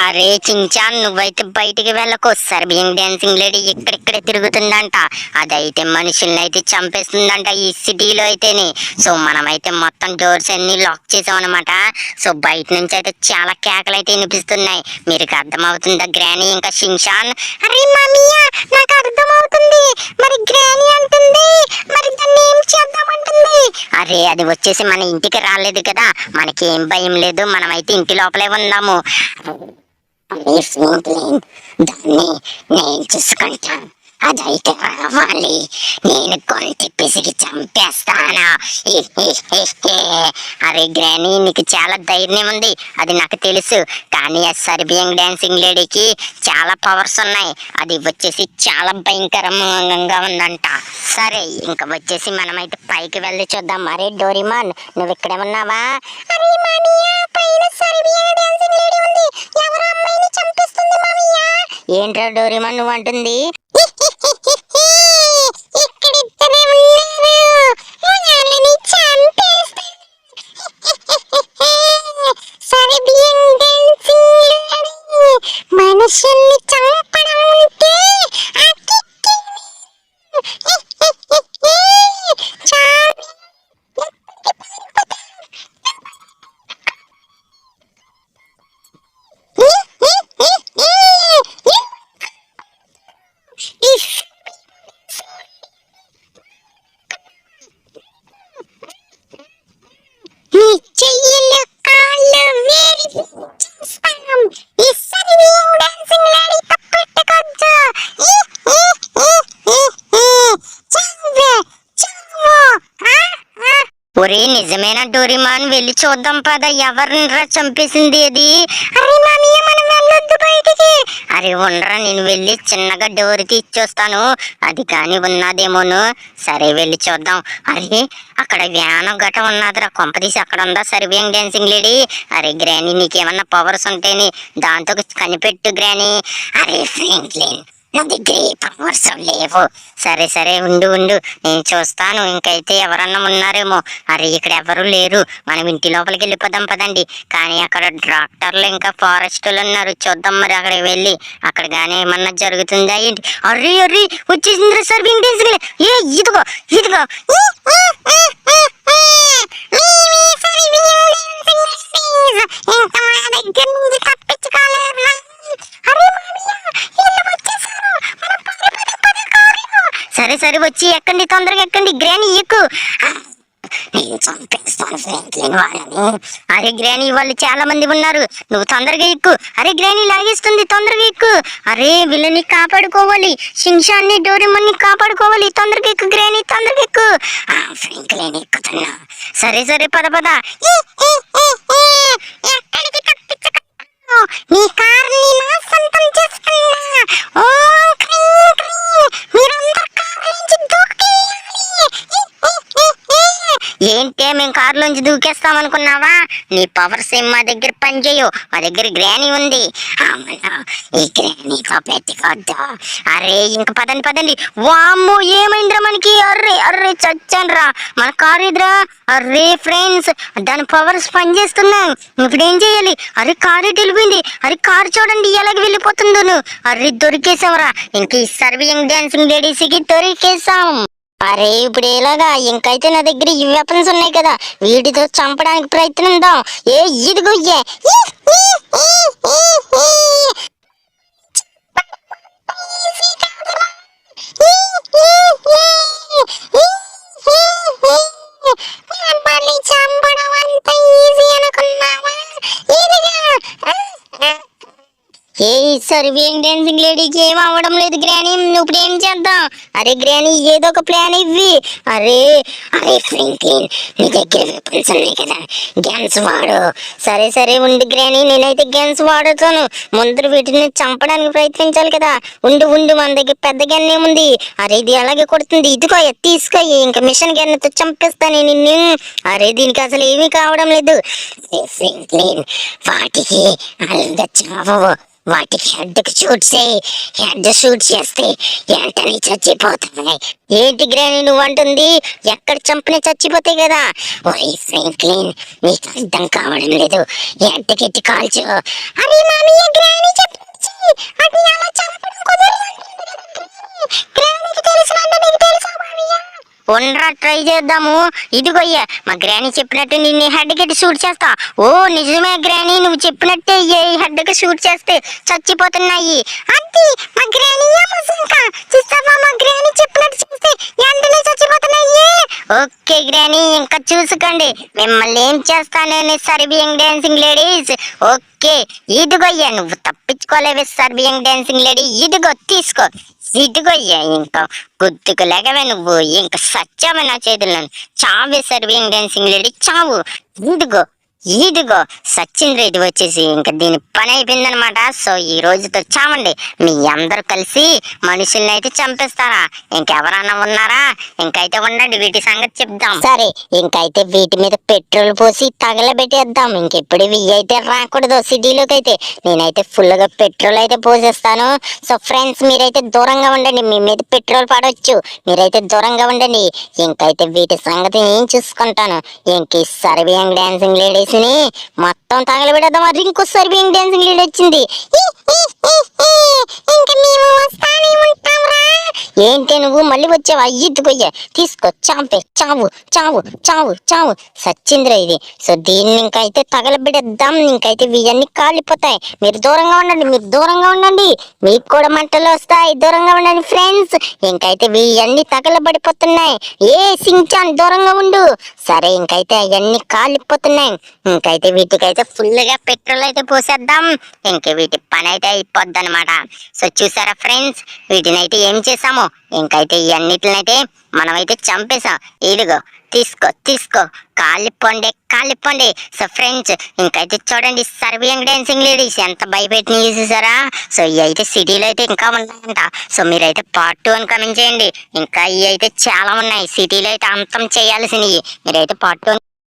అరే చించాన్, నువ్వైతే బయటికి వెళ్ళకు. సర్బియన్ డాన్సింగ్ లేడీ ఇక్కడిక్కడే తిరుగుతుందంట. అదైతే మనుషుల్ని అయితే చంపేస్తుందంట ఈ సిటీలో అయితేనే. సో మనమైతే మొత్తం డోర్స్ అన్ని లాక్ చేసాం అనమాట. సో బయట నుంచి అయితే చాలా కేకలు అయితే వినిపిస్తున్నాయి. మీకు అర్థమవుతుందా గ్రానీ ఇంకా షించాన్? అరే మామియా, నాకు అర్థమవుతుంది. మరి గ్రానీ అంటుంది, మరి దాన్ని ఏం చేద్దామంటుంది? అరే అది వచ్చేసి మన ఇంటికి రాలేదు కదా, మనకేం భయం లేదు. మనమైతే ఇంటి లోపలే ఉందాము. దాన్ని నేను చూసుకుంటాను. అదైతే రావాలి, నేను కొంత పిసికి చంపేస్తాను. అరే గ్రానీ, నీకు చాలా ధైర్యం ఉంది, అది నాకు తెలుసు. కానీ ఆ సర్బియన్ డాన్సింగ్ లేడీకి చాలా పవర్స్ ఉన్నాయి. అది వచ్చేసి చాలా భయంకరంగా ఉందంట. సరే ఇంకా వచ్చేసి మనమైతే పైకి వెళ్ళి చూద్దాం. అరే డోరేమాన్, నువ్వు ఇక్కడే ఉన్నావా? అరే మామియా, పైన సర్బియన్ డాన్సింగ్ లేడీ ఉంది. ఎవరు అమ్మాయిని చంపేస్తుంది మామియా? ఏంట్రా డోరేమాన్ నువ్వు అంటుంది? మనుషుల్ని చంపడం అంటే ఒరే నిజమేనా డోరేమాన్? వెళ్ళి చూద్దాం పద, ఎవరినిరా చంపేసింది అది? అరే మామయ్య, మనం వెళ్ళొద్దు బయటికి. అరే ఉండరా, నేను వెళ్ళి చిన్నగా డోర్ తీర్చొస్తాను, అది కాని ఉన్నదేమోను. సరే వెళ్ళి చూద్దాం. అరే అక్కడ వ్యాన్ గట ఉన్నదిరా, కొంపదీసి అక్కడ ఉందా సర్బియన్ డాన్సింగ్ లేడీ? అరే గ్రానీ, నీకేమన్నా పవర్స్ ఉంటేనే దాంతో కనిపెట్టు గ్రానీ. అరే ఫ్రాంక్లిన్, నా దగ్గర పవర్స్ లేవు. సరే సరే ఉండు నేను చూస్తాను. ఇంకైతే ఎవరన్నా ఉన్నారేమో. అరే ఇక్కడ ఎవరు లేరు, మనం ఇంటి లోపలికి వెళ్ళిపోదాం పదండి. కానీ అక్కడ డాక్టర్లు ఇంకా ఫారెస్టులు ఉన్నారు, చూద్దాం మరి అక్కడికి వెళ్ళి అక్కడ కానీ ఏమన్నా జరుగుతుందా ఏంటి. అర్రీ వచ్చేసింది సర్బియన్ డాన్సింగ్ లేడీ. ఇదిగో సరే సరే వచ్చి ఎక్కండి, తొందరగా ఎక్కండి. గ్రానీ ఎక్కు, నేను చంపేస్తాను ఫ్రాంక్లిన్ వాళ్ళని. అరే గ్రానీ, వాళ్ళు చాలా మంది ఉన్నారు, నువ్వు తొందరగా ఎక్కు. అరే గ్రానీ లాగేస్తుంది, తొందరగా ఎక్కు. అరే వీళ్ళని కాపాడుకోవాలి, షించాన్ని డోరేమాన్ని కాపాడుకోవాలి. తొందరగా ఎక్కు గ్రానీ, తొందరగా ఎక్కు. ఫ్రాంక్లిన్ ఎక్కుతున్నా. సరే సరే పద పద. ఎక్కడికి తప్పించక, నీ కార్ని నా సొంతం చేసుకున్నా. ఓ ఏంటే మేము కారులోంచి దూకేస్తామనుకున్నావా? నీ పవర్స్ ఏం మా దగ్గర పనిచేయవు, మా దగ్గర గ్రానీ ఉంది. ఈ గ్రానీతో పెట్టుకోద్దు. అరే ఇంక పదండి. వామ్మో ఏమైందిరా మనకి? అర్రే చచ్చాను రా, మన కారు ఇదిరా. అరే ఫ్రెండ్స్, దాని పవర్స్ పనిచేస్తున్నాయి. ఇప్పుడు ఏం చేయాలి? అరే కారు వెళ్ళిపోయింది. అరే కారు చూడండి ఎలాగ వెళ్ళిపోతుందో. అరే దొరికేసాంరా, ఇంక ఈ సర్బియన్ డాన్సింగ్ లేడీస్కి దొరికేసాం. అరే ఇప్పుడు ఎలాగా? ఇంకైతే నా దగ్గర ఈ వెపన్స్ ఉన్నాయి కదా, వీటితో చంపడానికి ప్రయత్నిద్దాం. ఇదిగో చంపడం అంత ఈజీ అనుకున్నావా? ఏ సర్బియన్ డాన్సింగ్ లేడీకి ఏం అవ్వడం లేదు గ్రానీ, ఇప్పుడు ఏం చేద్దాం? అరే గ్రానీ ఏదో ఒక ప్లాన్ ఇవ్వి. అరే ఫ్రాంక్లిన్, నీ దగ్గర వెపన్స్ ఉన్నాయి కదా, గన్స్ వాడు. సరే ఉండు గ్రానీ, నేనైతే గన్స్ వాడుతాను. ముందు వీటిని చంపడానికి ప్రయత్నించాలి కదా. ఉండు మన దగ్గర పెద్ద గన్ ఏముంది. అరే ఇది అలాగే కొడుతుంది, ఇదిగో తీసుకో. ఇంకా మిషన్ గన్తో చంపేస్తాను నిన్ను. అరే దీనికి అసలు ఏమీ కావడం లేదు. ఫ్రాంక్లిన్, వాటికి అలాగా చావవు, వాటికి హెడ్కి షూట్ చేస్తే వెంటనే చచ్చిపోతాయి. ఏంటి గ్రానీ నువ్వు అంటుంది? ఎక్కడ చంపినా చచ్చిపోతాయి కదా. ఓయ్ ఫ్రాంక్లిన్, నీకు అర్థం కావడం లేదు, హెడ్కి కాల్చు. అరే మామయ్య ఉండరా ట్రై చేద్దాము. ఇదిగోయ్యా మా గ్రాని చెప్పినట్టు నిన్ను హెడ్ కి షూట్ చేస్తా. ఓ నిజమే గ్రాని, నువ్వు చెప్పినట్టే ఏ హెడ్ కి షూట్ చేస్తే చచ్చిపోతున్నాయి. అది మా గ్రాని ఇంకా చూస్తావా, మా గ్రాని చెప్పినట్టు చేస్తే వెంటనే చచ్చిపోతున్నాయి. ఓకే గ్రాని, ఇంకా చూసుకోండి మిమ్మల్ని ఏం చేస్తానని సర్బియన్ డాన్సింగ్ లేడీస్. ఓకే ఇదిగోయ్యా, నువ్వు తప్పించుకోలేవే సర్బియన్ డాన్సింగ్ లేడీ. ఇదిగో తీసుకో. ఇదిగోయ్యా, ఇంకా గుర్తుకు లేకవే నువ్వు, ఇంకా సచ్చావే నా చేతుల్లో. చావే సర్బియన్ డాన్సింగ్ లేడీ, చావు. ఇదిగో ఇదిగో సచింద్ర, ఇది వచ్చేసి ఇంకా దీని పని అయిపోయిందనమాట. సో ఈ రోజుతో చావండి. మీ అందరు కలిసి మనుషుల్ని అయితే చంపేస్తారా? ఇంకెవరన్నా ఉన్నారా? ఇంకైతే ఉండండి, వీటి సంగతి చెప్దాం. సరే, ఇంకైతే వీటి మీద పెట్రోల్ పోసి తగలబెట్టేద్దాం. ఇంకెప్పుడు ఇవి అయితే రాకూడదు సిటీలోకి. అయితే నేనైతే ఫుల్ గా పెట్రోల్ అయితే పోసేస్తాను. సో ఫ్రెండ్స్, మీరైతే దూరంగా ఉండండి, మీ మీద పెట్రోల్ పడవచ్చు. మీరైతే దూరంగా ఉండండి. ఇంకైతే వీటి సంగతి నేను చూసుకుంటాను. ఇంక సర్బియన్ డాన్సింగ్ లేడీస్ ని మొత్తం తగలబెడదామా? ఇంకో సర్బియన్ డాన్సింగ్ లేడీ వచ్చింది. ఇంకా మేము వస్తానే ఉంటాంరా. ఏంటి నువ్వు మళ్ళీ వచ్చావా? ఇదిగోయ్యా, తీసుకో, చాంపే, చావు చావు చావు చావు. సచ్చింద్ర ఇది. సో దీన్ని ఇంకైతే తగలబెడేద్దాం. ఇంకైతే ఇవన్నీ కాలిపోతాయి. మీరు దూరంగా ఉండండి, మీరు దూరంగా ఉండండి. మీకు కూడా మంటలు వస్తాయి, దూరంగా ఉండండి ఫ్రెండ్స్. ఇంకైతే ఇవన్నీ తగలబడిపోతున్నాయి. ఏ సించాన్ దూరంగా ఉండు. సరే, ఇంకైతే అవన్నీ కాలిపోతున్నాయి. ఇంకైతే వీటికైతే ఫుల్ గా పెట్రోల్ అయితే పోసేద్దాం. ఇంక వీటి పని అయితే అయిపోద్ది అనమాట. సో చూసారా ఫ్రెండ్స్, వీటిని అయితే ఏం చేసాము? ఇంకైతే ఇవన్నిటినైతే మనమైతే చంపేసాం. ఇదిగో తీసుకో తీసుకో, కాలిపోండి కాలిపోండి. సో ఫ్రెండ్స్, ఇంకైతే చూడండి సర్బియన్ డాన్సింగ్ లేడీస్ ఎంత భయపెట్టిన చూసారా? సో ఇవి అయితే సిటీలో అయితే ఇంకా ఉన్నాయంట. సో మీరైతే పార్ట్ 2 అని కమెంట్ చేయండి. ఇంకా ఇవి అయితే చాలా ఉన్నాయి సిటీలో అయితే అంతం చేయాల్సినవి. మీరైతే పార్ట్ 2